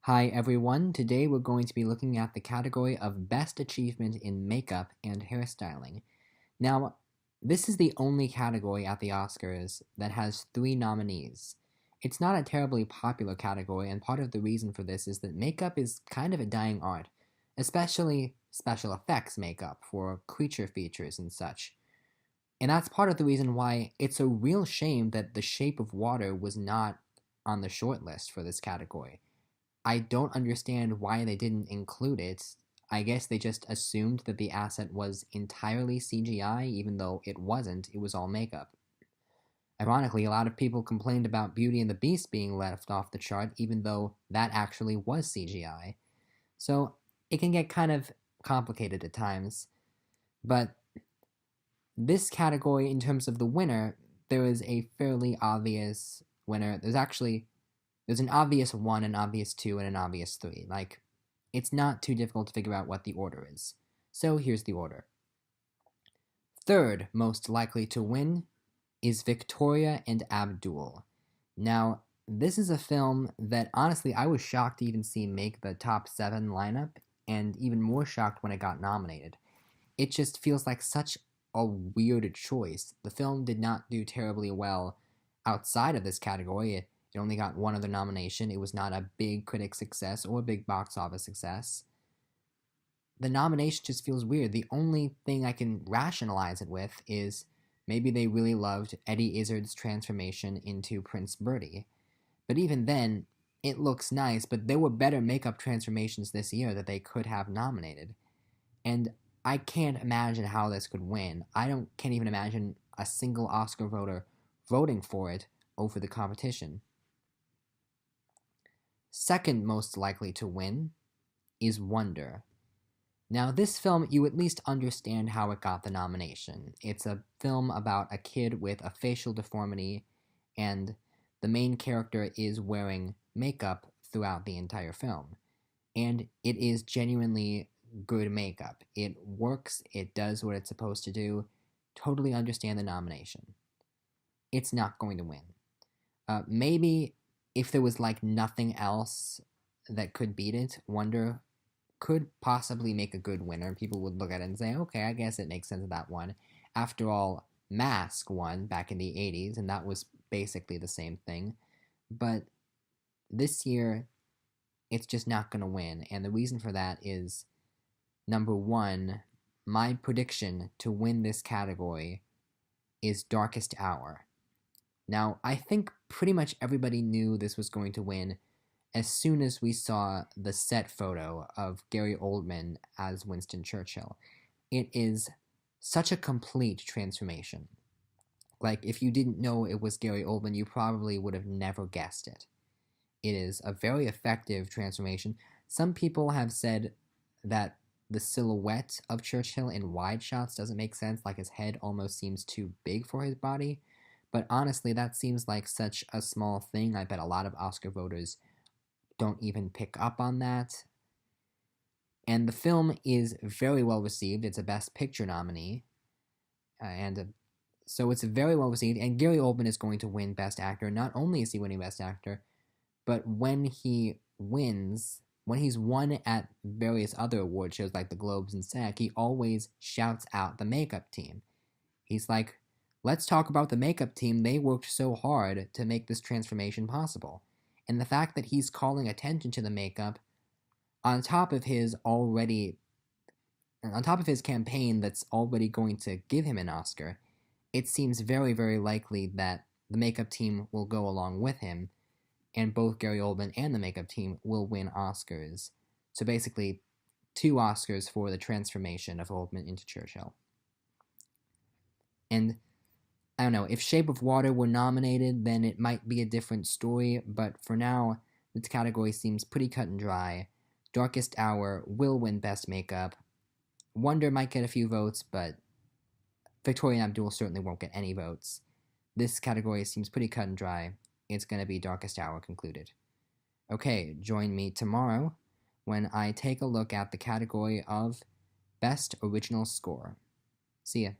Hi everyone, today we're going to be looking at the category of Best Achievement in Makeup and Hairstyling. Now, this is the only category at the Oscars that has 3 nominees. It's not a terribly popular category, and part of the reason for this is that makeup is kind of a dying art, especially special effects makeup for creature features and such. And that's part of the reason why it's a real shame that The Shape of Water was not on the shortlist for this category. I don't understand why they didn't include it. I guess they just assumed that the asset was entirely CGI, even though it wasn't, it was all makeup. Ironically, a lot of people complained about Beauty and the Beast being left off the chart, even though that actually was CGI. So it can get kind of complicated at times. But this category, in terms of the winner, there is a fairly obvious winner. There's an obvious 1, an obvious 2, and an obvious 3. Like, it's not too difficult to figure out what the order is. So here's the order. Third most likely to win is Victoria and Abdul. Now, this is a film that honestly I was shocked to even see make the top 7 lineup, and even more shocked when it got nominated. It just feels like such a weird choice. The film did not do terribly well outside of this category. It only got one other nomination. It was not a big critic success or a big box office success. The nomination just feels weird. The only thing I can rationalize it with is maybe they really loved Eddie Izzard's transformation into Prince Birdie. But even then, it looks nice, but there were better makeup transformations this year that they could have nominated. And I can't imagine how this could win. Can't even imagine a single Oscar voter voting for it over the competition. Second most likely to win is Wonder. Now, this film, you at least understand how it got the nomination. It's a film about a kid with a facial deformity, and the main character is wearing makeup throughout the entire film. And it is genuinely good makeup. It works, it does what it's supposed to do. Totally understand the nomination. It's not going to win. Maybe if there was like nothing else that could beat it, Wonder could possibly make a good winner. People would look at it and say, okay, I guess it makes sense of that one. After all, Mask won back in the 80s, and that was basically the same thing. But this year, it's just not going to win. And the reason for that is, number one, my prediction to win this category is Darkest Hour. Now, I think pretty much everybody knew this was going to win as soon as we saw the set photo of Gary Oldman as Winston Churchill. It is such a complete transformation. Like, if you didn't know it was Gary Oldman, you probably would have never guessed it. It is a very effective transformation. Some people have said that the silhouette of Churchill in wide shots doesn't make sense, like his head almost seems too big for his body. But honestly, that seems like such a small thing. I bet a lot of Oscar voters don't even pick up on that. And the film is very well received. It's a Best Picture nominee. So it's very well received. And Gary Oldman is going to win Best Actor. Not only is he winning Best Actor, but when he wins, when he's won at various other award shows like the Globes and SAG, he always shouts out the makeup team. He's like, let's talk about the makeup team. They worked so hard to make this transformation possible. And the fact that he's calling attention to the makeup on top of his campaign that's already going to give him an Oscar, it seems very, very likely that the makeup team will go along with him, and both Gary Oldman and the makeup team will win Oscars. So basically, 2 Oscars for the transformation of Oldman into Churchill. And I don't know, if Shape of Water were nominated, then it might be a different story, but for now, this category seems pretty cut and dry. Darkest Hour will win Best Makeup. Wonder might get a few votes, but Victoria and Abdul certainly won't get any votes. This category seems pretty cut and dry. It's going to be Darkest Hour concluded. Okay, join me tomorrow when I take a look at the category of Best Original Score. See ya.